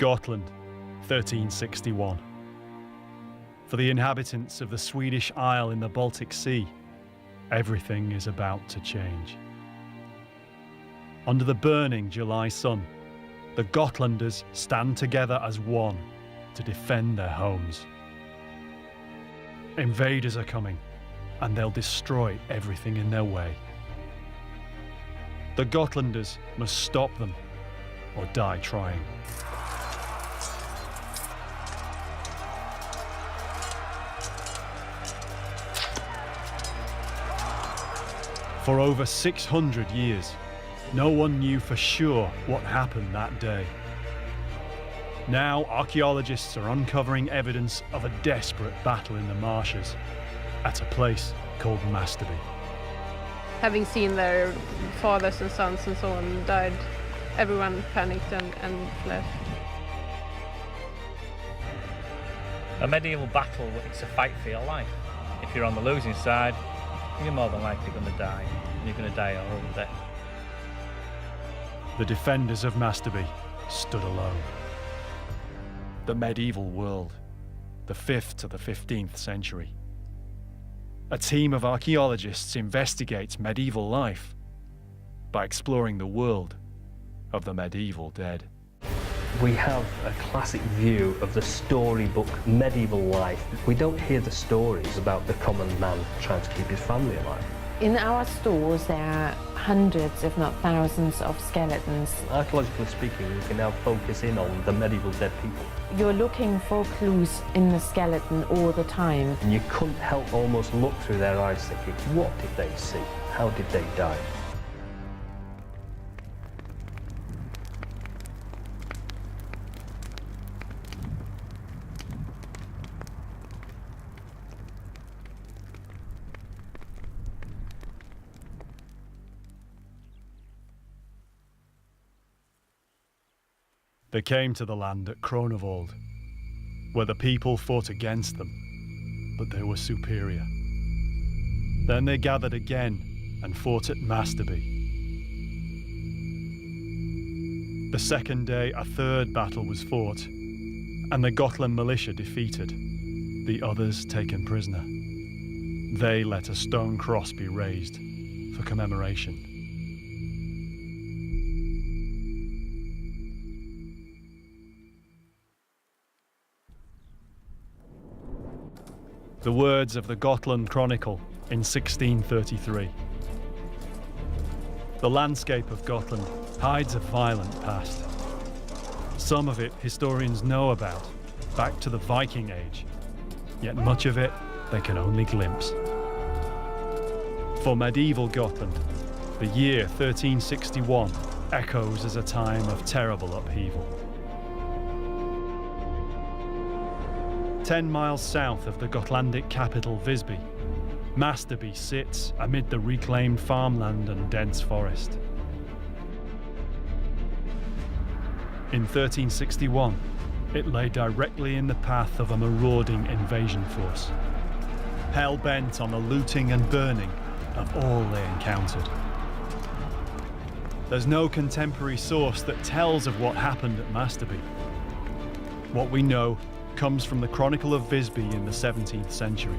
Gotland, 1361. For the inhabitants of the Swedish Isle in the Baltic Sea, everything is about to change. Under the burning July sun, the Gotlanders stand together as one to defend their homes. Invaders are coming, and they'll destroy everything in their way. The Gotlanders must stop them or die trying. For over 600 years, no one knew for sure what happened that day. Now, archaeologists are uncovering evidence of a desperate battle in the marshes at a place called Masterby. Having seen their fathers and sons and so on died, everyone panicked and fled. A medieval battle is a fight for your life. If you're on the losing side, you're more than likely going to die, and you're going to die a horrible death. The defenders of Masterby stood alone. The medieval world, the 5th to the 15th century. A team of archaeologists investigates medieval life by exploring the world of the medieval dead. We have a classic view of the storybook medieval life. We don't hear the stories about the common man trying to keep his family alive. In our stores there are hundreds, if not thousands, of skeletons. Archaeologically speaking, we can now focus in on the medieval dead people. You're looking for clues in the skeleton all the time. And you couldn't help almost look through their eyes thinking, what did they see? How did they die? They came to the land at Kronevold, where the people fought against them, but they were superior. Then they gathered again and fought at Masterby. The second day, a third battle was fought, and the Gotland militia defeated, the others taken prisoner. They let a stone cross be raised for commemoration. The words of the Gotland Chronicle in 1633. The landscape of Gotland hides a violent past. Some of it historians know about, back to the Viking Age, yet much of it they can only glimpse. For medieval Gotland, the year 1361 echoes as a time of terrible upheaval. 10 miles south of the Gotlandic capital Visby, Masterby sits amid the reclaimed farmland and dense forest. In 1361, it lay directly in the path of a marauding invasion force, hell-bent on the looting and burning of all they encountered. There's no contemporary source that tells of what happened at Masterby. What we know comes from the Chronicle of Visby in the 17th century.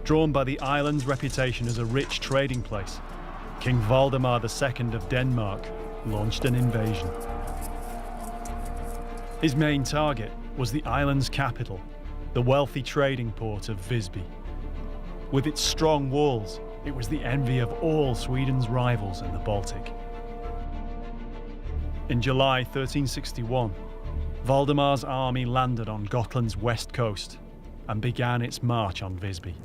Drawn by the island's reputation as a rich trading place, King Valdemar II of Denmark launched an invasion. His main target was the island's capital, the wealthy trading port of Visby. With its strong walls, it was the envy of all Sweden's rivals in the Baltic. In July 1361, Valdemar's army landed on Gotland's west coast and began its march on Visby,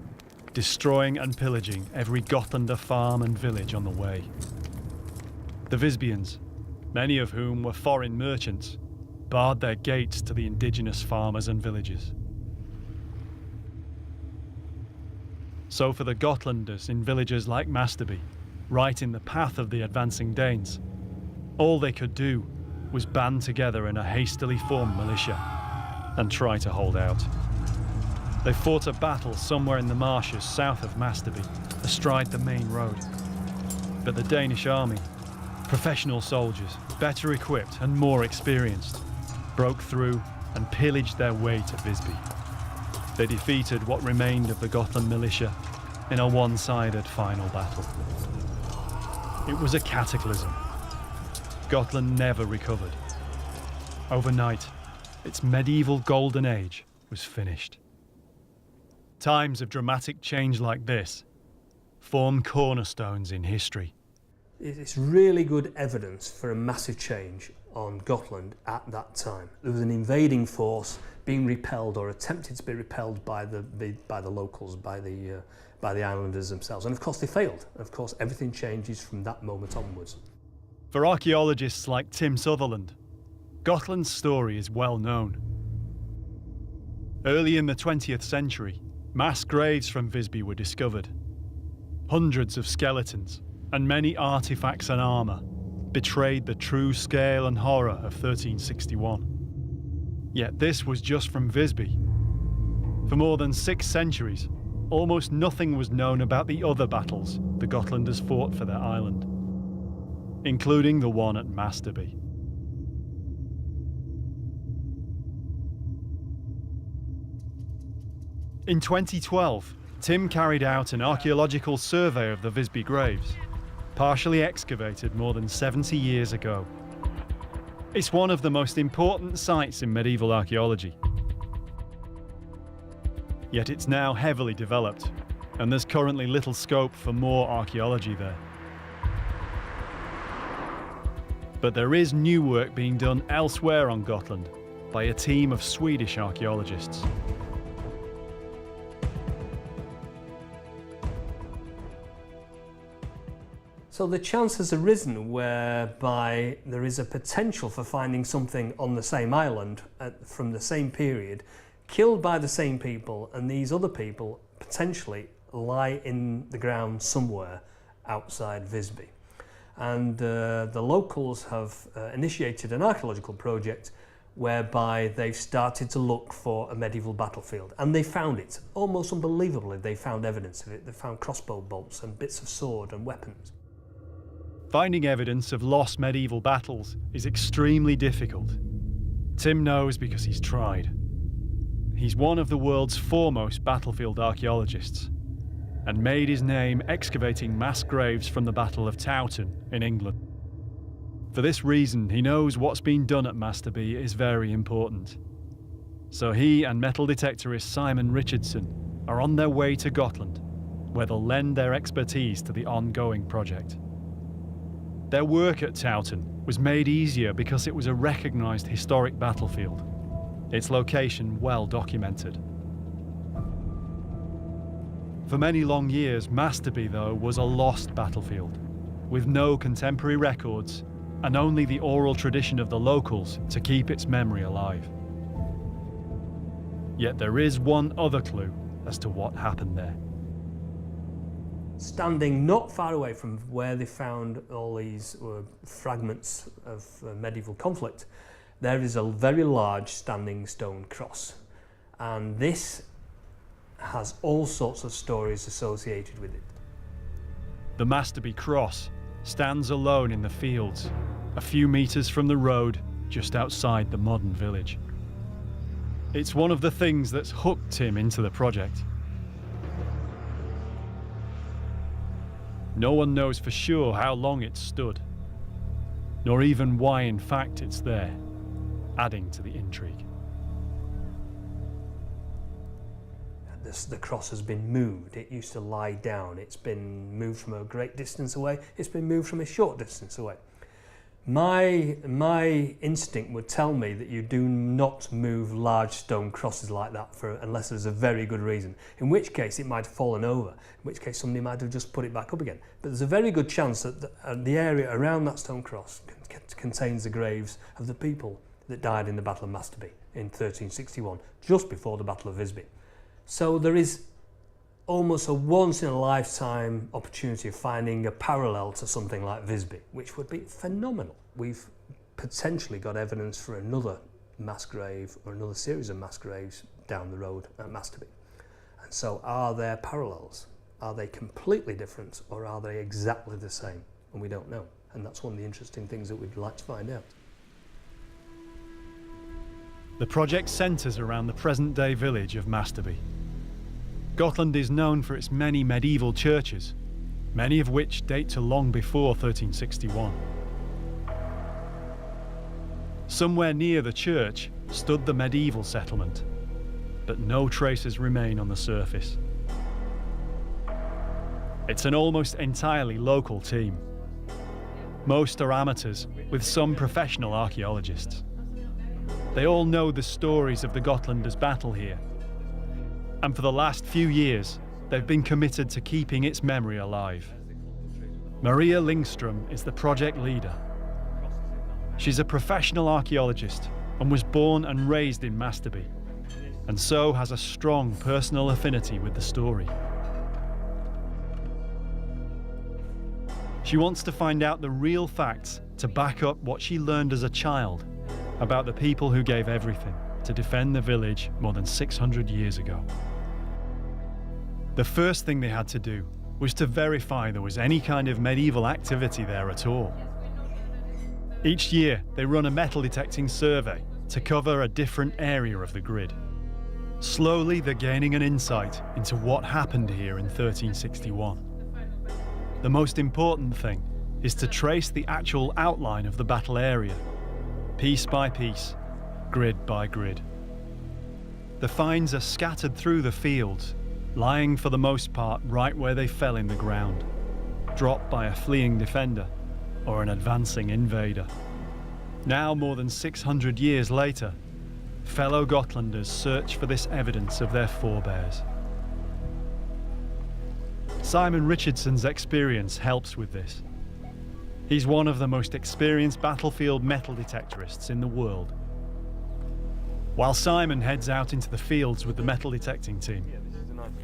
destroying and pillaging every Gotlander farm and village on the way. The Visbians, many of whom were foreign merchants, barred their gates to the indigenous farmers and villagers. So for the Gotlanders in villages like Masterby, right in the path of the advancing Danes, all they could do was band together in a hastily formed militia and try to hold out. They fought a battle somewhere in the marshes south of Masterby, astride the main road. But the Danish army, Professional soldiers, better equipped and more experienced, broke through and pillaged their way to Visby. They defeated what remained of the Gotland militia in a one-sided final battle. It was a cataclysm. Gotland never recovered. Overnight, its medieval golden age was finished. Times of dramatic change like this form cornerstones in history. It's really good evidence for a massive change on Gotland at that time. There was an invading force being repelled or attempted to be repelled by the locals, by the islanders themselves, and of course they failed. Of course, everything changes from that moment onwards. For archaeologists like Tim Sutherland, Gotland's story is well known. Early in the 20th century, mass graves from Visby were discovered. Hundreds of skeletons and many artifacts and armour betrayed the true scale and horror of 1361. Yet this was just from Visby. For more than 6 centuries, almost nothing was known about the other battles the Gotlanders fought for their island, including the one at Masterby. In 2012, Tim carried out an archaeological survey of the Visby graves, partially excavated more than 70 years ago. It's one of the most important sites in medieval archaeology. Yet it's now heavily developed, and there's currently little scope for more archaeology there. But there is new work being done elsewhere on Gotland by a team of Swedish archaeologists. So the chance has arisen whereby there is a potential for finding something on the same island from the same period, killed by the same people, and these other people potentially lie in the ground somewhere outside Visby. And the locals have initiated an archaeological project whereby they've started to look for a medieval battlefield, and they found it. Almost unbelievably, they found evidence of it. They found crossbow bolts and bits of sword and weapons. Finding evidence of lost medieval battles is extremely difficult. Tim knows because he's tried. He's one of the world's foremost battlefield archaeologists and made his name excavating mass graves from the Battle of Towton in England. For this reason, he knows what's been done at Masterby is very important. So he and metal detectorist Simon Richardson are on their way to Gotland, where they'll lend their expertise to the ongoing project. Their work at Towton was made easier because it was a recognised historic battlefield, its location well documented. For many long years, Masterby, though, was a lost battlefield, with no contemporary records and only the oral tradition of the locals to keep its memory alive. Yet there is one other clue as to what happened there. Standing not far away from where they found all these fragments of medieval conflict, there is a very large standing stone cross. And this has all sorts of stories associated with it. The Masterby Cross stands alone in the fields, a few metres from the road just outside the modern village. It's one of the things that's hooked Tim into the project. No one knows for sure how long it stood, nor even why in fact it's there, adding to the intrigue. The cross has been moved. It used to lie down. It's been moved from a great distance away. It's been moved from a short distance away. My instinct would tell me that you do not move large stone crosses like that unless there's a very good reason, in which case it might have fallen over, in which case somebody might have just put it back up again. But there's a very good chance that the area around that stone cross contains the graves of the people that died in the Battle of Masterby in 1361, just before the Battle of Visby. So there is almost a once-in-a-lifetime opportunity of finding a parallel to something like Visby, which would be phenomenal. We've potentially got evidence for another mass grave or another series of mass graves down the road at Masterby. And so are there parallels? Are they completely different or are they exactly the same? And we don't know. And that's one of the interesting things that we'd like to find out. The project centres around the present-day village of Masterby. Gotland is known for its many medieval churches, many of which date to long before 1361. Somewhere near the church stood the medieval settlement, but no traces remain on the surface. It's an almost entirely local team. Most are amateurs, with some professional archaeologists. They all know the stories of the Gotlanders' battle here, and for the last few years, they've been committed to keeping its memory alive. Maria Lyngstrom is the project leader. She's a professional archaeologist and was born and raised in Masterby, and so has a strong personal affinity with the story. She wants to find out the real facts to back up what she learned as a child about the people who gave everything to defend the village more than 600 years ago. The first thing they had to do was to verify there was any kind of medieval activity there at all. Each year, they run a metal detecting survey to cover a different area of the grid. Slowly, they're gaining an insight into what happened here in 1361. The most important thing is to trace the actual outline of the battle area, piece by piece, grid by grid. The finds are scattered through the fields, lying for the most part right where they fell in the ground, dropped by a fleeing defender or an advancing invader. Now, more than 600 years later, fellow Gotlanders search for this evidence of their forebears. Simon Richardson's experience helps with this. He's one of the most experienced battlefield metal detectorists in the world. While Simon heads out into the fields with the metal detecting team,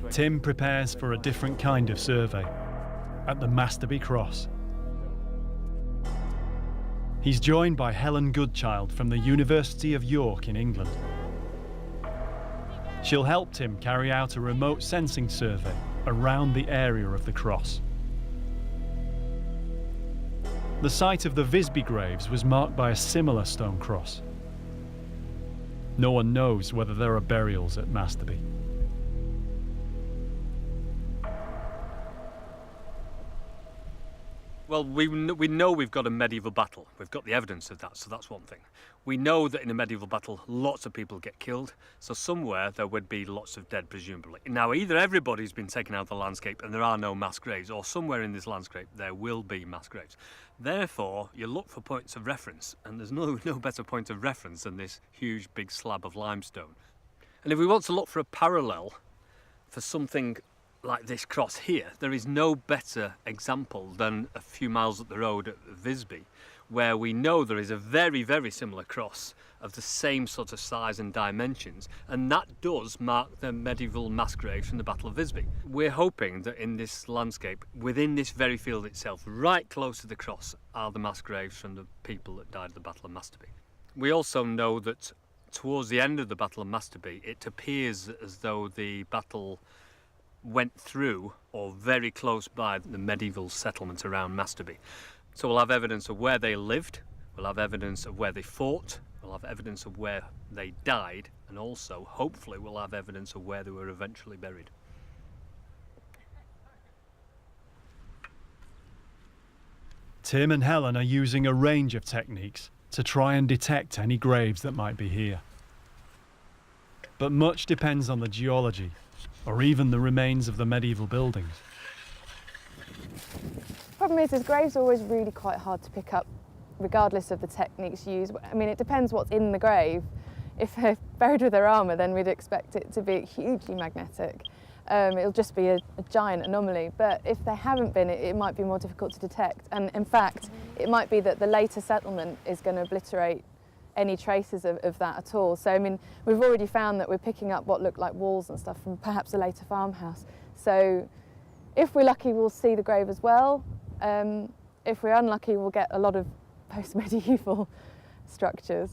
Tim prepares for a different kind of survey at the Masterby Cross. He's joined by Helen Goodchild from the University of York in England. She'll help Tim carry out a remote sensing survey around the area of the cross. The site of the Visby graves was marked by a similar stone cross. No one knows whether there are burials at Masterby. Well, we know we've got a medieval battle. We've got the evidence of that, so that's one thing. We know that in a medieval battle, lots of people get killed, so somewhere there would be lots of dead, presumably. Now, either everybody's been taken out of the landscape and there are no mass graves, or somewhere in this landscape there will be mass graves. Therefore, you look for points of reference, and there's no better point of reference than this huge, big slab of limestone. And if we want to look for a parallel for something like this cross here, there is no better example than a few miles up the road at Visby, where we know there is a very, very similar cross of the same sort of size and dimensions, and that does mark the medieval mass graves from the Battle of Visby. We're hoping that in this landscape, within this very field itself, right close to the cross, are the mass graves from the people that died at the Battle of Masterby. We also know that towards the end of the Battle of Masterby, it appears as though the battle went through or very close by the medieval settlement around Masterby. So we'll have evidence of where they lived, we'll have evidence of where they fought, we'll have evidence of where they died, and also, hopefully, we'll have evidence of where they were eventually buried. Tim and Helen are using a range of techniques to try and detect any graves that might be here. But much depends on the geology, or even the remains of the medieval buildings. Problem is graves are always really quite hard to pick up, regardless of the techniques used. I mean, it depends what's in the grave. If they're buried with their armour, then we'd expect it to be hugely magnetic. It'll just be a giant anomaly. But if they haven't been, it might be more difficult to detect. And in fact, it might be that the later settlement is going to obliterate any traces of that at all. So, I mean, we've already found that we're picking up what look like walls and stuff from perhaps a later farmhouse. So, if we're lucky, we'll see the grave as well. If we're unlucky, we'll get a lot of post-medieval structures.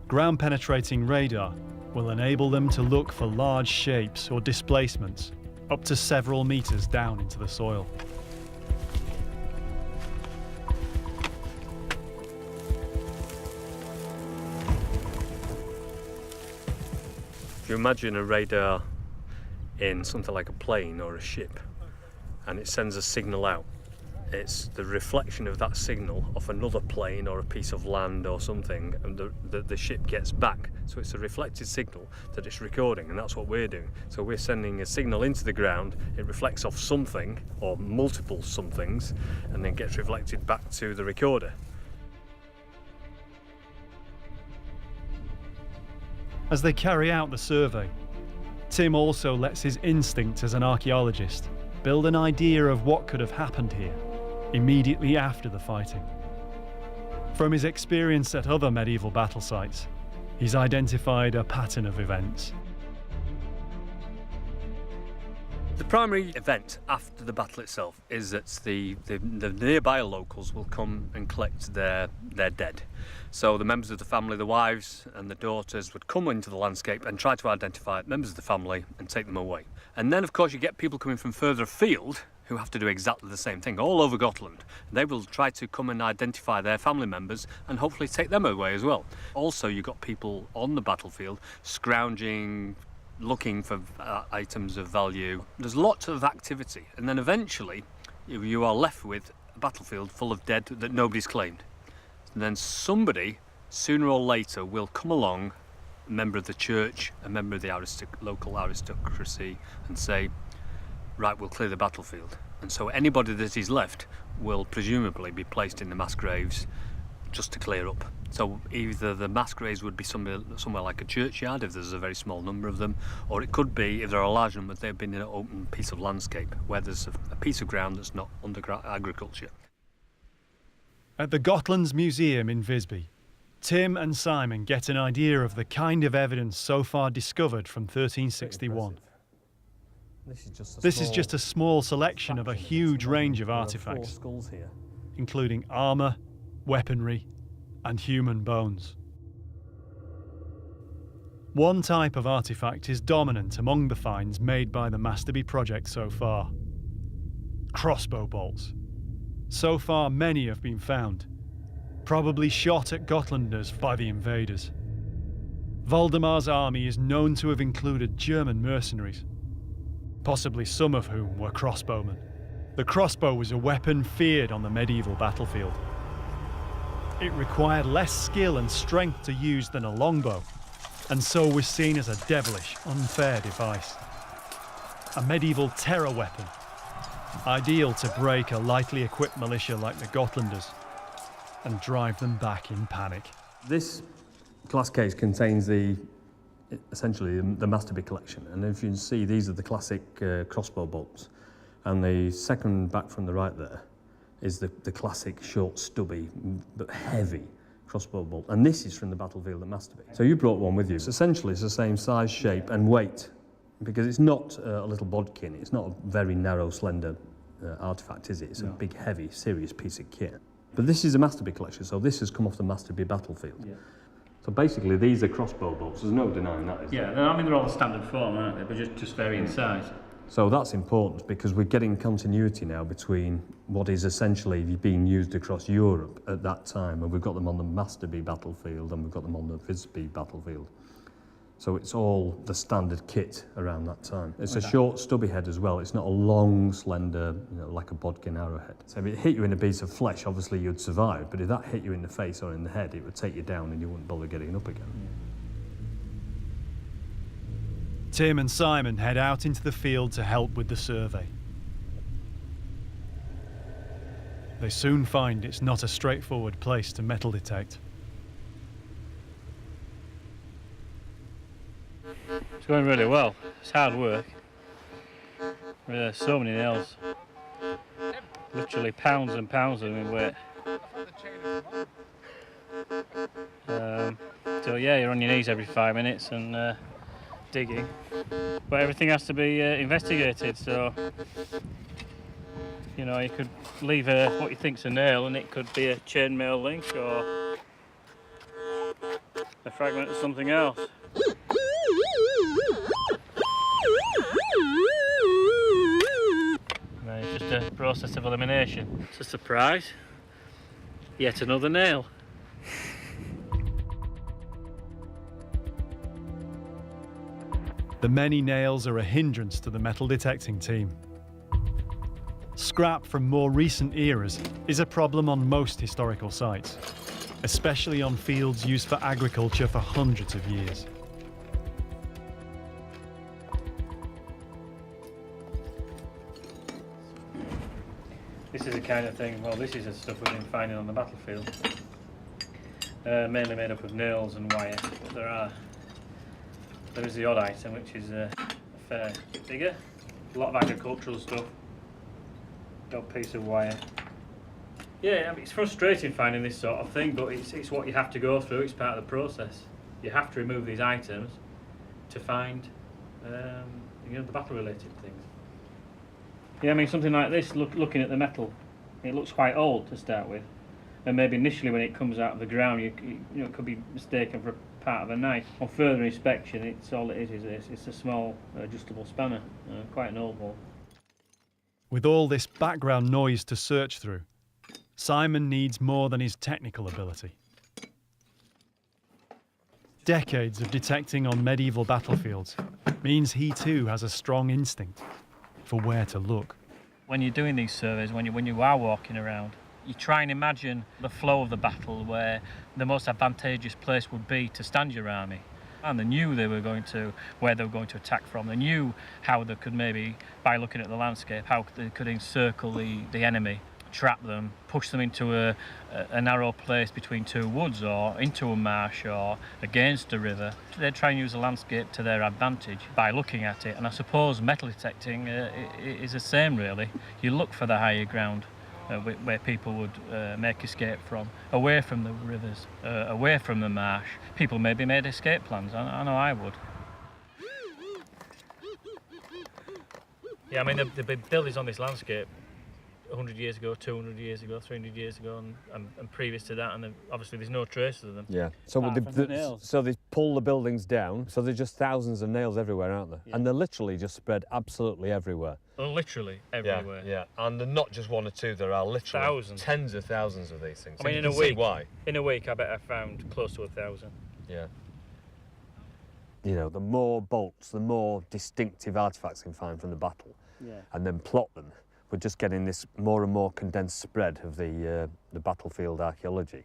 Ground-penetrating radar will enable them to look for large shapes or displacements up to several metres down into the soil. you imagine a radar in something like a plane or a ship, and it sends a signal out, it's the reflection of that signal off another plane or a piece of land or something, and the ship gets back. So it's a reflected signal that it's recording, and that's what we're doing. So we're sending a signal into the ground, it reflects off something or multiple somethings, and then gets reflected back to the recorder. As they carry out the survey, Tim also lets his instinct as an archaeologist build an idea of what could have happened here immediately after the fighting. From his experience at other medieval battle sites, he's identified a pattern of events. The primary event after the battle itself is that the nearby locals will come and collect their dead. So the members of the family, the wives and the daughters, would come into the landscape and try to identify members of the family and take them away. And then of course you get people coming from further afield who have to do exactly the same thing all over Gotland. They will try to come and identify their family members and hopefully take them away as well. Also you've got people on the battlefield scrounging, looking for items of value. There's lots of activity, and then eventually you are left with a battlefield full of dead that nobody's claimed. And then somebody, sooner or later, will come along, a member of the church, a member of the local aristocracy, and say, right, we'll clear the battlefield. And so anybody that is left will presumably be placed in the mass graves just to clear up. So either the mass graves would be somewhere like a churchyard if there's a very small number of them, or it could be, if there are a large number, they've been in an open piece of landscape where there's a piece of ground that's not under agriculture. At the Gotlands Museum in Visby, Tim and Simon get an idea of the kind of evidence so far discovered from 1361. This is just a small selection of a huge range of artefacts, including armour, weaponry and human bones. One type of artefact is dominant among the finds made by the Masterby project so far: crossbow bolts. So far many have been found, probably shot at Gotlanders by the invaders. Valdemar's army is known to have included German mercenaries, possibly some of whom were crossbowmen. The crossbow was a weapon feared on the medieval battlefield. It required less skill and strength to use than a longbow, and so was seen as a devilish, unfair device. A medieval terror weapon, ideal to break a lightly equipped militia like the Gotlanders and drive them back in panic. This glass case contains essentially the Masterby collection, and if you can see, these are the classic crossbow bolts, and the second back from the right there is the classic short, stubby, but heavy crossbow bolt. And this is from the battlefield at Masterby. So you brought one with you. Essentially, it's the same size, shape and weight, because it's not a little bodkin. It's not a very narrow, slender artefact, is it? It's a big, heavy, serious piece of kit. But this is a Masterby collection, so this has come off the Masterby battlefield. Yeah. So basically, these are crossbow bolts. There's no denying that, is there? Yeah, I mean, they're all the standard form, aren't they? But just vary in size. So that's important because we're getting continuity now between what is essentially being used across Europe at that time, and we've got them on the Masterby battlefield and we've got them on the Visby battlefield. So it's all the standard kit around that time. It's a short, stubby head as well. It's not a long, slender, like a bodkin arrowhead. So if it hit you in a piece of flesh, obviously you'd survive, but if that hit you in the face or in the head, it would take you down and you wouldn't bother getting up again. Tim and Simon head out into the field to help with the survey. They soon find it's not a straightforward place to metal detect. It's going really well. It's hard work. There's so many nails. Literally pounds and pounds of them in weight. So yeah, you're on your knees every 5 minutes and digging. But everything has to be investigated, so you could leave what you think's a nail and it could be a chainmail link or a fragment of something else. It's just a process of elimination. It's a surprise. Yet another nail. The many nails are a hindrance to the metal detecting team. Scrap from more recent eras is a problem on most historical sites, especially on fields used for agriculture for hundreds of years. This is the kind of thing, well, this is the stuff we've been finding on the battlefield. Mainly made up of nails and wire, but there is the odd item which is a fair bigger. A lot of agricultural stuff. Odd piece of wire. Yeah, I mean, it's frustrating finding this sort of thing, but it's what you have to go through. It's part of the process. You have to remove these items to find, the battle-related things. Yeah, I mean, something like this. Looking at the metal, it looks quite old to start with, and maybe initially when it comes out of the ground, it could be mistaken for a part of a knife. On further inspection, it's all it is. It's a small adjustable spanner, quite an old one. With all this background noise to search through, Simon needs more than his technical ability. Decades of detecting on medieval battlefields means he too has a strong instinct for where to look. When you're doing these surveys, when you are walking around, you try and imagine the flow of the battle, where the most advantageous place would be to stand your army. And they knew where they were going to attack from. They knew how they could, maybe by looking at the landscape, how they could encircle the enemy, trap them, push them into a narrow place between two woods or into a marsh or against a river. They try and use the landscape to their advantage by looking at it. And I suppose metal detecting is the same, really. You look for the higher ground where people would make escape from, away from the rivers, away from the marsh. People maybe made escape plans. I know I would. Yeah, I mean, they've been buildings on this landscape 100 years ago, 200 years ago, 300 years ago, and previous to that, and obviously there's no traces of them. Yeah. So they pull the buildings down, so there's just thousands of nails everywhere, aren't there? Yeah. And they're literally just spread absolutely everywhere. Literally everywhere. Yeah. And they're not just one or two, there are literally thousands. Tens of thousands of these things. I mean, in a week I bet I found close to 1,000. Yeah. You know, the more bolts, the more distinctive artefacts you can find from the battle, and then plot them. We're just getting this more and more condensed spread of the battlefield archaeology.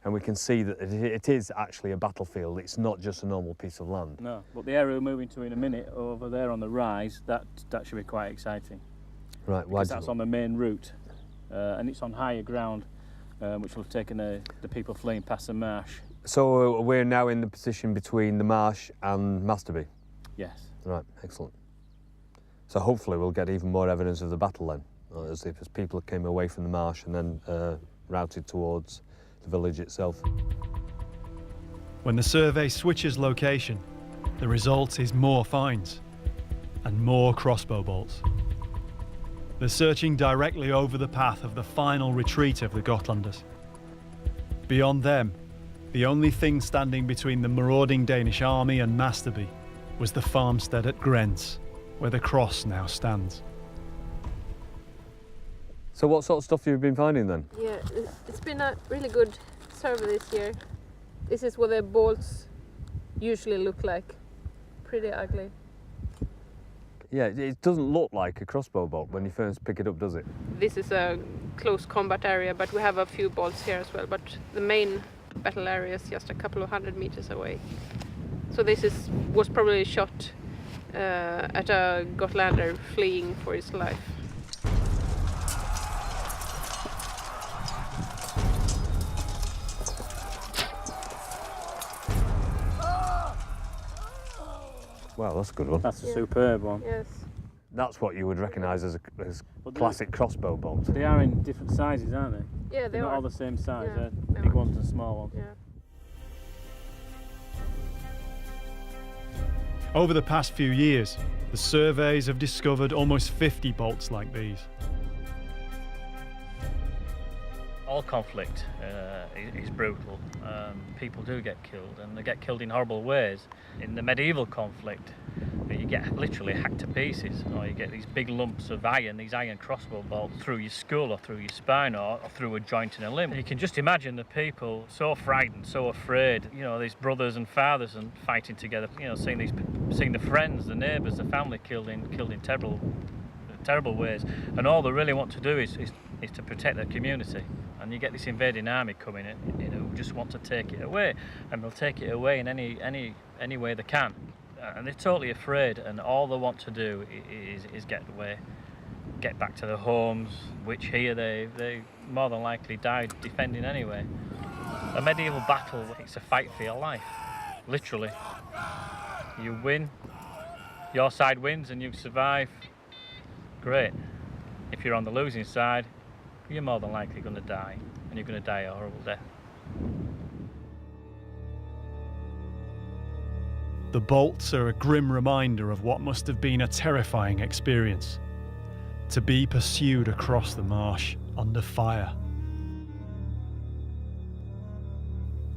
And we can see that it is actually a battlefield. It's not just a normal piece of land. No, but the area we're moving to in a minute, over there on the rise, that should be quite exciting. Right, why? Because that's on the main route, and it's on higher ground, which will have taken the people fleeing past the marsh. So we're now in the position between the marsh and Masterby? Yes. Right, excellent. So hopefully we'll get even more evidence of the battle then, as people came away from the marsh and then routed towards the village itself. When the survey switches location, the result is more finds and more crossbow bolts. They're searching directly over the path of the final retreat of the Gotlanders. Beyond them, the only thing standing between the marauding Danish army and Masterby was the farmstead at Grens, where the cross now stands. So what sort of stuff have you been finding then? Yeah, it's been a really good survey this year. This is what the bolts usually look like. Pretty ugly. Yeah, it doesn't look like a crossbow bolt when you first pick it up, does it? This is a close combat area, but we have a few bolts here as well. But the main battle area is just a couple of 100 meters away. So this was probably shot at a Gotlander fleeing for his life. Wow, that's a good one. That's a superb one. Yes. That's what you would recognise as classic crossbow bolts. They are in different sizes, aren't they? Yeah, They're not all the same size. Yeah, They're big ones and small ones. Yeah. Over the past few years, the surveys have discovered almost 50 bolts like these. All conflict is brutal. People do get killed, and they get killed in horrible ways. In the medieval conflict, you get literally hacked to pieces, or you get these big lumps of iron, these iron crossbow bolts through your skull or through your spine or through a joint in a limb. You can just imagine the people so frightened, so afraid, you know, these brothers and fathers and fighting together, you know, seeing the friends, the neighbours, the family killed in terrible ways, and all they really want to do is to protect their community. And you get this invading army coming in, you know, who just want to take it away, and they'll take it away in any way they can. And they're totally afraid, and all they want to do is get away, get back to their homes, which here they more than likely died defending anyway. A medieval battle, it's a fight for your life, literally. You win, your side wins and you survive, great. If you're on the losing side, you're more than likely going to die, and you're going to die a horrible death. The bolts are a grim reminder of what must have been a terrifying experience. To be pursued across the marsh, under fire.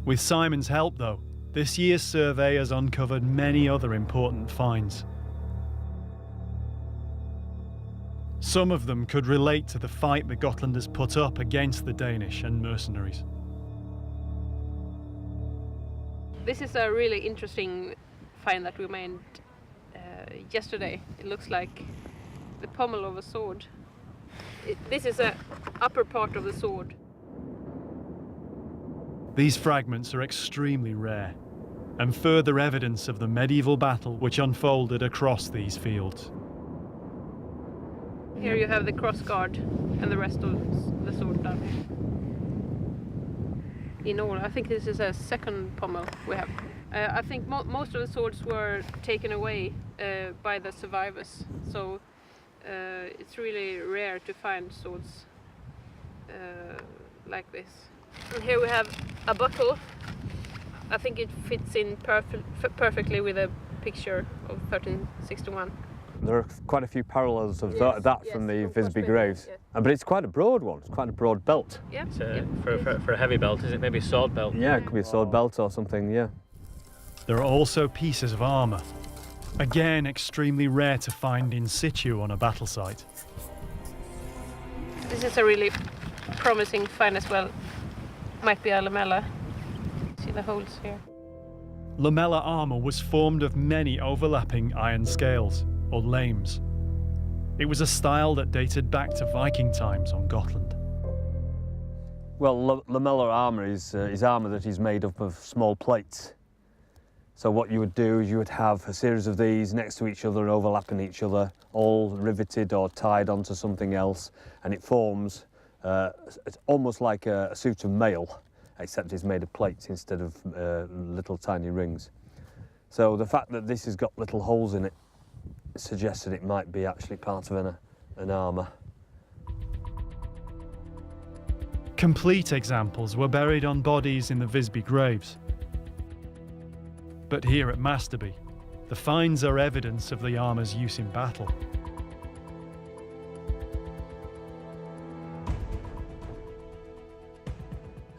With Simon's help though, this year's survey has uncovered many other important finds. Some of them could relate to the fight the Gotlanders put up against the Danish and mercenaries. This is a really interesting find that we made yesterday. It looks like the pommel of a sword. This is the upper part of the sword. These fragments are extremely rare, and further evidence of the medieval battle which unfolded across these fields. Here you have the crossguard and the rest of the sword down here. In all, I think this is a second pommel we have. I think most of the swords were taken away by the survivors, so it's really rare to find swords like this. And here we have a buckle. I think it fits in perfectly with a picture of 1361. There are quite a few parallels of that from the Visby graves. Yes. But it's quite a broad one, it's quite a broad belt. Yeah. For a heavy belt, is it maybe a sword belt? Yeah, it could be a sword belt or something, yeah. There are also pieces of armour, again extremely rare to find in situ on a battle site. This is a really promising find as well. Might be a lamella. See the holes here. Lamella armour was formed of many overlapping iron scales, or lames. It was a style that dated back to Viking times on Gotland. Well, lamellar armour is armour that is made up of small plates. So what you would do is you would have a series of these next to each other, overlapping each other, all riveted or tied onto something else, and it forms it's almost like a suit of mail, except it's made of plates instead of little tiny rings. So the fact that this has got little holes in it suggests that it might be actually part of an armour. Complete examples were buried on bodies in the Visby graves. But here at Masterby, the finds are evidence of the armour's use in battle.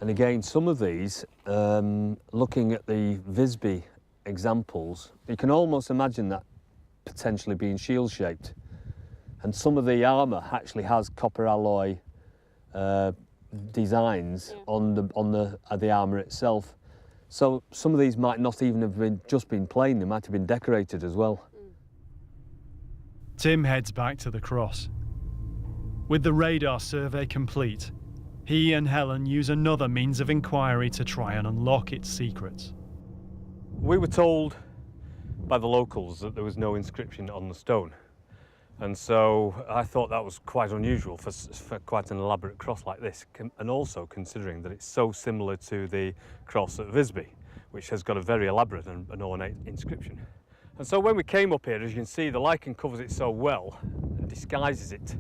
And again, some of these, looking at the Visby examples, you can almost imagine that potentially being shield-shaped. And some of the armour actually has copper alloy designs on the armour itself. So some of these might not even have just been plain, they might have been decorated as well. Tim heads back to the cross. With the radar survey complete, he and Helen use another means of inquiry to try and unlock its secrets. We were told by the locals that there was no inscription on the stone. And so I thought that was quite unusual for quite an elaborate cross like this, and also considering that it's so similar to the cross at Visby, which has got a very elaborate and ornate inscription. And so when we came up here, as you can see, the lichen covers it so well and disguises it.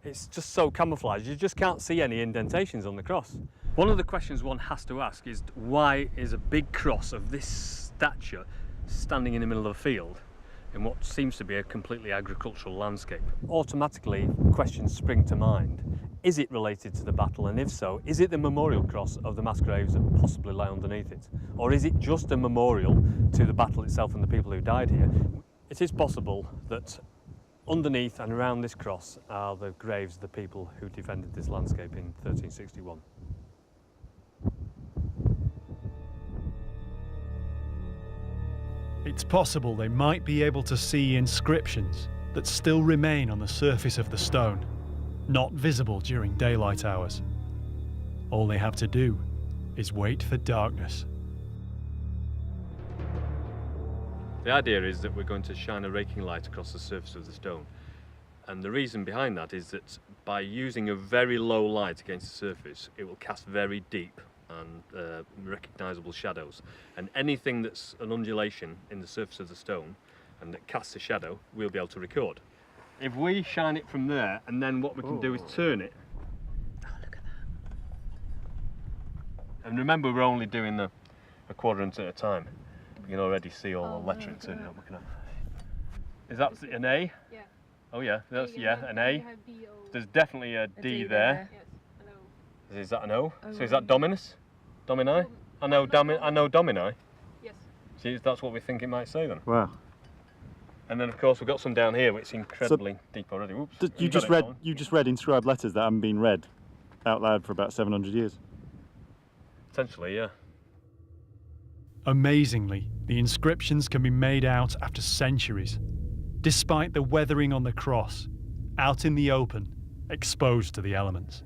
It's just so camouflaged, you just can't see any indentations on the cross. One of the questions one has to ask is, why is a big cross of this stature standing in the middle of a field in what seems to be a completely agricultural landscape? Automatically, questions spring to mind. Is it related to the battle, and if so, is it the memorial cross of the mass graves that possibly lie underneath it? Or is it just a memorial to the battle itself and the people who died here? It is possible that underneath and around this cross are the graves of the people who defended this landscape in 1361. It's possible they might be able to see inscriptions that still remain on the surface of the stone, not visible during daylight hours. All they have to do is wait for darkness. The idea is that we're going to shine a raking light across the surface of the stone. And the reason behind that is that by using a very low light against the surface, it will cast very deep and recognisable shadows. And anything that's an undulation in the surface of the stone and that casts a shadow, we'll be able to record. If we shine it from there, and then what we can do is turn it. Oh, look at that. And remember, we're only doing a quadrant at a time. You can already see all the lettering turning up. Is that an A? Yeah. Oh yeah, that's an A. There's definitely a D there. Yes, an O. Is that an O? So is that Dominus? Domini? I know Domini. Yes. See, that's what we think it might say then. Wow. And then of course we've got some down here which is incredibly deep already. Oops. You just read inscribed letters that haven't been read out loud for about 700 years. Potentially, yeah. Amazingly, the inscriptions can be made out after centuries, despite the weathering on the cross, out in the open, exposed to the elements.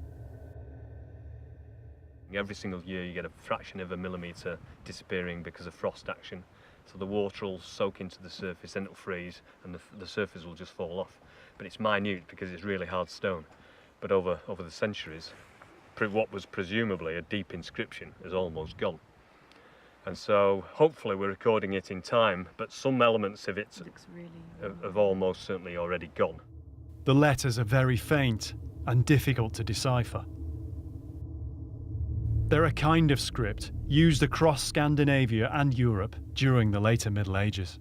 Every single year you get a fraction of a millimetre disappearing because of frost action. So the water will soak into the surface, then it'll freeze, and the surface will just fall off. But it's minute because it's really hard stone. But over the centuries, what was presumably a deep inscription is almost gone. And so hopefully we're recording it in time, but some elements of it have almost certainly already gone. The letters are very faint and difficult to decipher. They're a kind of script used across Scandinavia and Europe during the later Middle Ages.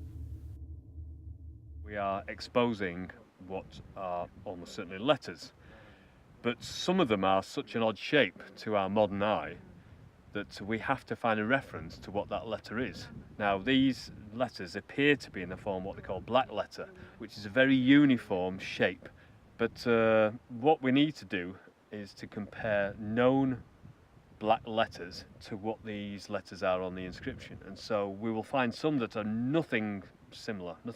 We are exposing what are almost certainly letters, but some of them are such an odd shape to our modern eye that we have to find a reference to what that letter is. Now, these letters appear to be in the form what they call black letter, which is a very uniform shape. But what we need to do is to compare known black letters to what these letters are on the inscription. And so we will find some that are nothing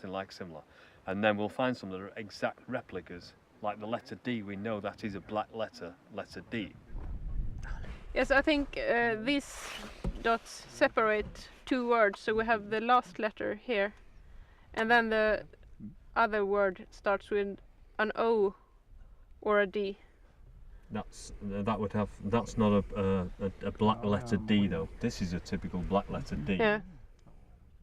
like similar. And then we'll find some that are exact replicas, like the letter D. We know that is a black letter, letter D. Yes, I think these dots separate two words. So we have the last letter here, and then the other word starts with an O or a D. That's not a black letter D though. This is a typical black letter D. Yeah.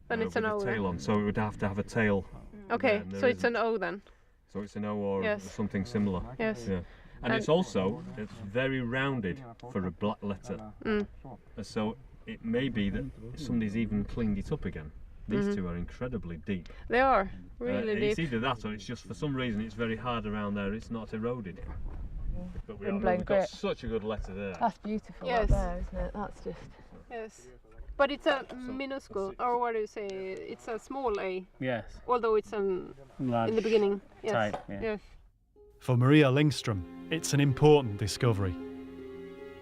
Then it's an O. With a tail on, so it would have to have a tail. Okay, so it's an O then. So it's an O or something similar. Yes. Yeah. And it's very rounded for a black letter. So it may be that somebody's even cleaned it up again. These two are incredibly deep. They are really deep. It's either that or it's just for some reason it's very hard around there. It's not eroded. But we've got such a good letter there. That's beautiful. Yes. There, isn't it? That's just. Yes. But it's a minuscule, or what do you say? It's a small A. Yes. Although it's in the beginning. Yes. Type, yeah. Yes. For Maria Lyngstrom, it's an important discovery.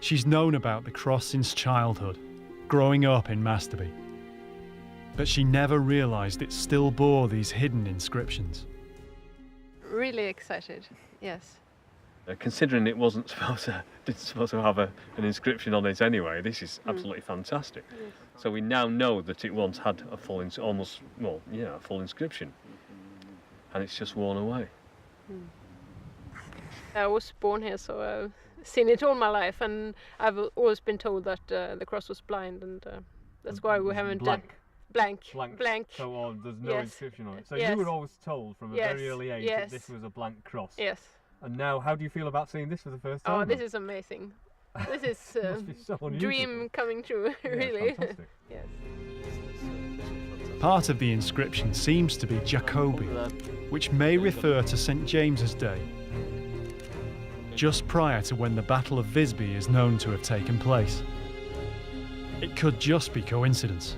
She's known about the cross since childhood, growing up in Masterby. But she never realised it still bore these hidden inscriptions. Really excited, yes. Considering it didn't supposed to have an inscription on it anyway, this is absolutely fantastic. Yes. So we now know that it once had a full inscription, and it's just worn away. I was born here, so I've seen it all my life, and I've always been told that the cross was blind, and that's why we haven't blank. So there's no inscription on it. So yes. you were always told from a very early age that this was a blank cross. Yes. And now, how do you feel about seeing this for the first time? Oh, this is amazing. This is so dream coming true, really. Fantastic. Yes. Part of the inscription seems to be Jacobi, which may refer to St. James's Day, just prior to when the Battle of Visby is known to have taken place. It could just be coincidence.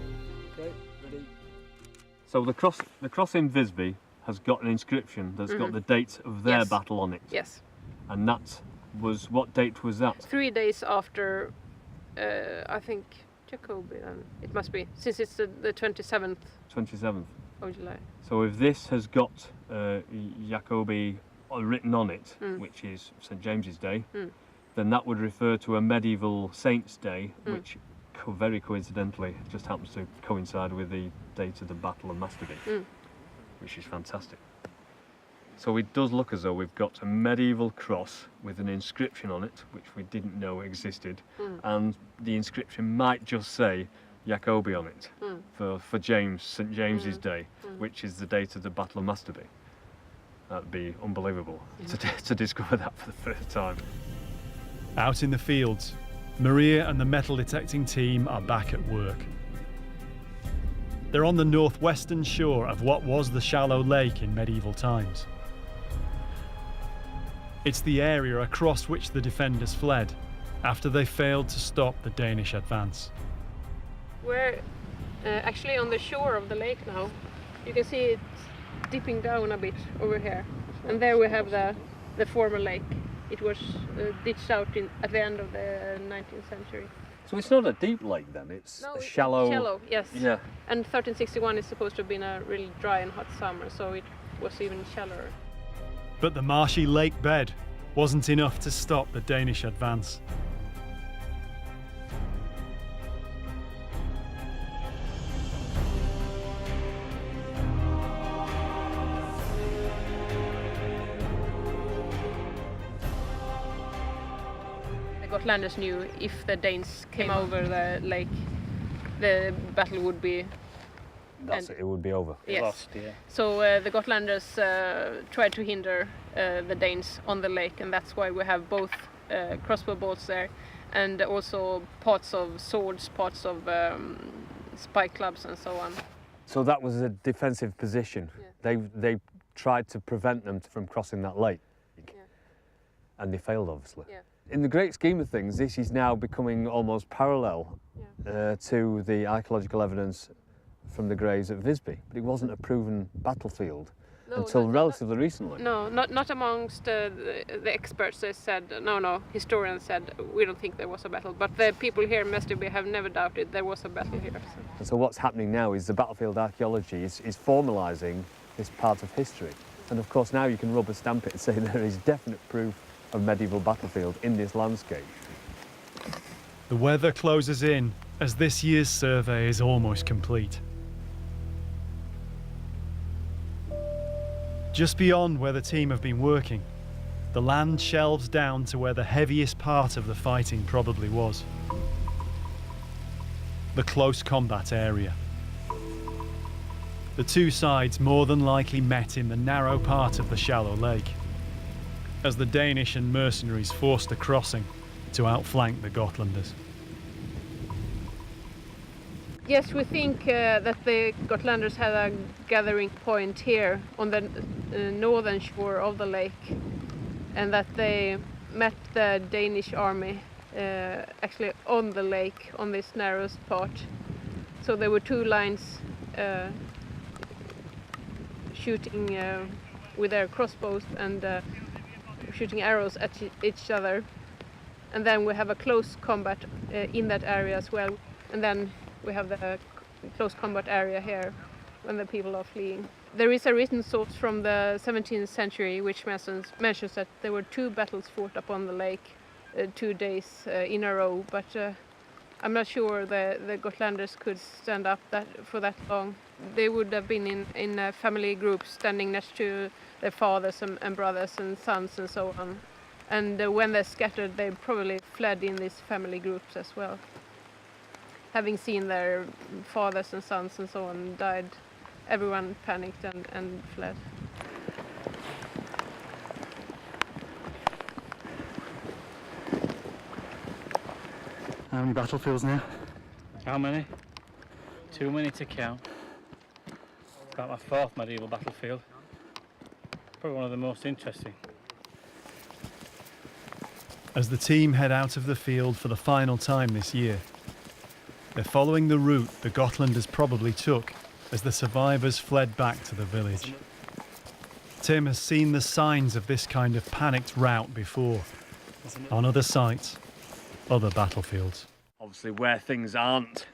So the cross in Visby has got an inscription that's got the date of their Yes. battle on it. Yes. And that was, what date was that? 3 days after, I think, Jacobi, it must be, since it's the 27th 27th. of July. So if this has got Jacobi written on it, which is St James's Day, then that would refer to a medieval Saints' Day, which very coincidentally just happens to coincide with the date of the Battle of Masterby, which is fantastic. So it does look as though we've got a medieval cross with an inscription on it, which we didn't know existed, and the inscription might just say Jacobi on it for James, St James's Day, which is the date of the Battle of Masterby. That'd be unbelievable to discover that for the first time. Out in the fields, Maria and the metal detecting team are back at work. They're on the northwestern shore of what was the shallow lake in medieval times. It's the area across which the defenders fled after they failed to stop the Danish advance. We're actually on the shore of the lake now. You can see it dipping down a bit over here. And there we have the former lake. It was ditched out at the end of the 19th century. So it's not a deep lake then, it's a shallow... Shallow, yes. Yeah. And 1361 is supposed to have been a really dry and hot summer, so it was even shallower. But the marshy lake bed wasn't enough to stop the Danish advance. The Gotlanders knew if the Danes came over the lake, the battle would be... That's it, it would be over. Yes. Lost, yeah. So the Gotlanders tried to hinder the Danes on the lake, and that's why we have both crossbow bolts there, and also parts of swords, parts of spike clubs, and so on. So that was a defensive position. Yeah. They tried to prevent them from crossing that lake, Yeah. and they failed, obviously. Yeah. In the great scheme of things, this is now becoming almost parallel to the archaeological evidence from the graves at Visby, but it wasn't a proven battlefield until relatively recently. No, not amongst the experts. They said, no, historians said, we don't think there was a battle, but the people here in Masterby have never doubted there was a battle here. So. And so what's happening now is the battlefield archaeology is formalising this part of history. And of course now you can rubber stamp it and say there is definite proof of medieval battlefield in this landscape. The weather closes in as this year's survey is almost complete. Just beyond where the team have been working, the land shelves down to where the heaviest part of the fighting probably was. The close combat area. The two sides more than likely met in the narrow part of the shallow lake, as the Danish and mercenaries forced a crossing to outflank the Gotlanders. Yes, we think that the Gotlanders had a gathering point here on the northern shore of the lake, and that they met the Danish army actually on the lake, on this narrowest part. So there were two lines shooting with their crossbows and shooting arrows at each other. And then we have a close combat in that area as well. And then we have the close combat area here when the people are fleeing. There is a written source from the 17th century which mentions that there were two battles fought upon the lake 2 days in a row, but I'm not sure the Gotlanders could stand up for that long. They would have been in family groups standing next to their fathers and brothers and sons and so on. And when they scattered, they probably fled in these family groups as well. Having seen their fathers and sons and so on died, everyone panicked and fled. How many battlefields now? How many? Too many to count. About my fourth medieval battlefield. Probably one of the most interesting. As the team head out of the field for the final time this year, they're following the route the Gotlanders probably took as the survivors fled back to the village. Tim has seen the signs of this kind of panicked rout before, on other sites, other battlefields. Obviously where things aren't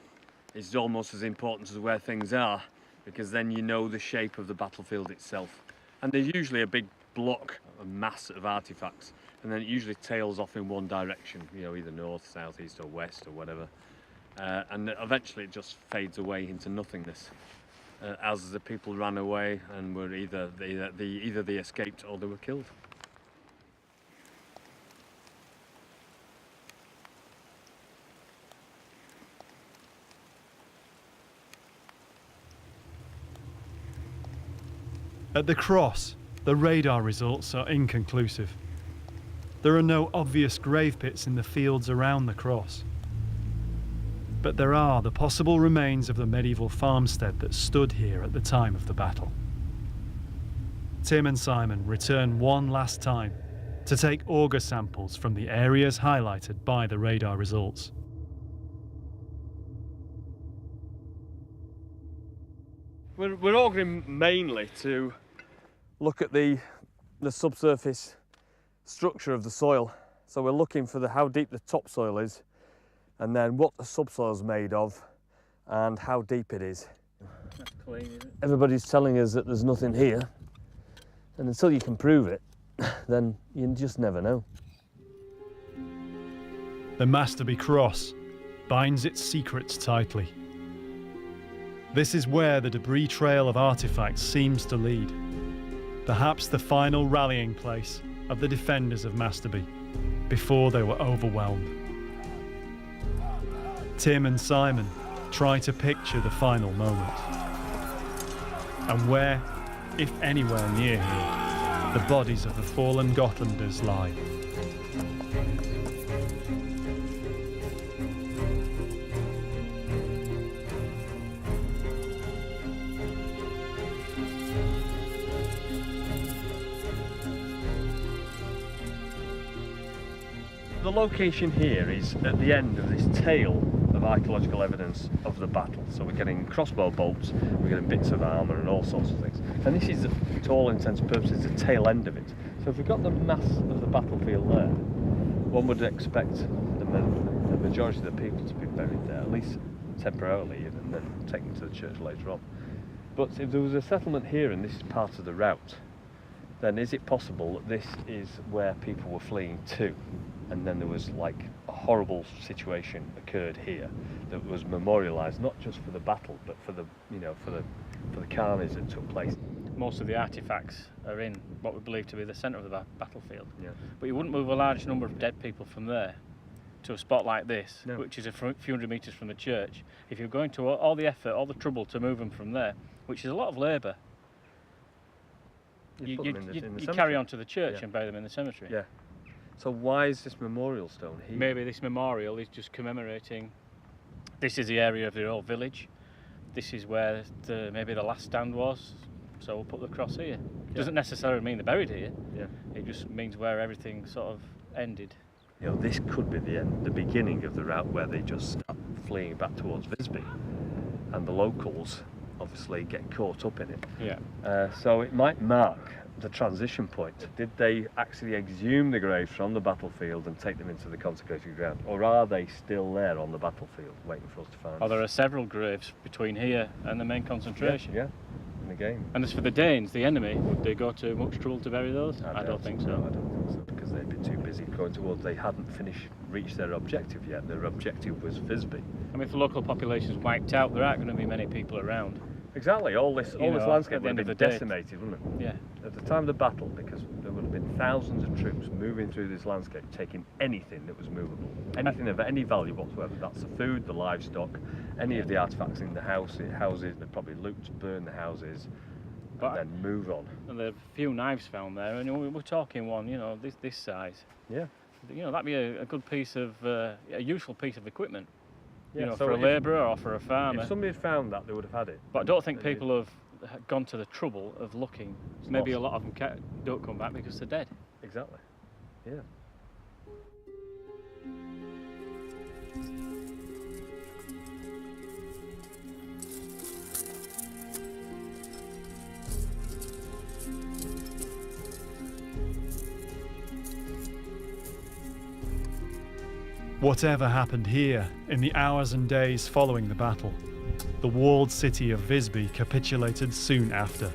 is almost as important as where things are, because then you know the shape of the battlefield itself. And there's usually a big block, a mass of artifacts, and then it usually tails off in one direction, you know, either north, south, east or west or whatever. And eventually it just fades away into nothingness as the people ran away and were either they escaped or they were killed. At the cross, the radar results are inconclusive. There are no obvious grave pits in the fields around the cross. But there are the possible remains of the medieval farmstead that stood here at the time of the battle. Tim and Simon return one last time to take auger samples from the areas highlighted by the radar results. We're augering mainly to look at the subsurface structure of the soil. So we're looking for how deep the topsoil is, and then what the subsoil is made of and how deep it is. That's clean, isn't it? Everybody's telling us that there's nothing here, and until you can prove it, then you just never know. The Masterby cross binds its secrets tightly. This is where the debris trail of artifacts seems to lead. Perhaps the final rallying place of the defenders of Masterby before they were overwhelmed. Tim and Simon try to picture the final moment. And where, if anywhere near here, the bodies of the fallen Gotlanders lie. The location here is at the end of this tail of archaeological evidence of the battle. So we're getting crossbow bolts, we're getting bits of armour and all sorts of things. And this is, to all intents and purposes, the tail end of it. So if we've got the mass of the battlefield there, one would expect the majority of the people to be buried there, at least temporarily, and then taken to the church later on. But if there was a settlement here and this is part of the route, then is it possible that this is where people were fleeing to? And then there was like a horrible situation occurred here that was memorialised not just for the battle, but for the for the carnage that took place. Most of the artefacts are in what we believe to be the centre of the battlefield. Yeah. But you wouldn't move a large number of dead people from there to a spot like this, No. which is a few hundred metres from the church. If you're going to all the effort, all the trouble to move them from there, which is a lot of labour, you carry on to the church and bury them in the cemetery. Yeah. So why is this memorial stone here? Maybe this memorial is just commemorating. This is the area of the old village. This is where maybe the last stand was. So we'll put the cross here. Doesn't necessarily mean they're buried here. Yeah. It just means where everything sort of ended. You know, this could be the beginning of the route where they just start fleeing back towards Visby, and the locals obviously get caught up in it. Yeah. So it might mark the transition point. Did they actually exhume the graves from the battlefield and take them into the consecrated ground, or are they still there on the battlefield waiting for us to find? Oh, there are several graves between here and the main concentration. Yeah. And again. And as for the Danes, the enemy, would they go to much trouble to bury those? I don't think so. No, I don't think so, because they'd be too busy going towards. They hadn't reached their objective yet. Their objective was Visby. I mean, if the local population's wiped out, there aren't going to be many people around. Exactly. All this landscape would have been decimated, wouldn't it? Yeah. At the time of the battle, because there would have been thousands of troops moving through this landscape, taking anything that was movable, anything of any value whatsoever. That's the food, the livestock, any of the artefacts in the houses. They'd probably loot, burn the houses, and then move on. And there are a few knives found there, and we're talking one, this size. Yeah. That'd be a good piece of, a useful piece of equipment. Yeah, For a labourer or for a farmer. If somebody had found that, they would have had it. But I don't think people have gone to the trouble of looking. Maybe a lot of them don't come back because they're dead. Exactly. Yeah. Whatever happened here in the hours and days following the battle, the walled city of Visby capitulated soon after.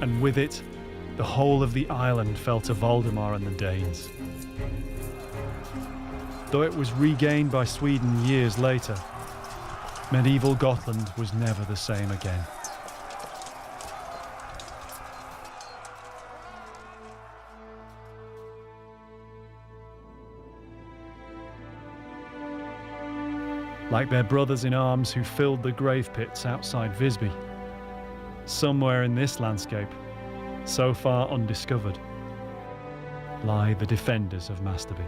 And with it, the whole of the island fell to Valdemar and the Danes. Though it was regained by Sweden years later, medieval Gotland was never the same again. Like their brothers in arms who filled the grave pits outside Visby, somewhere in this landscape, so far undiscovered, lie the defenders of Masterby.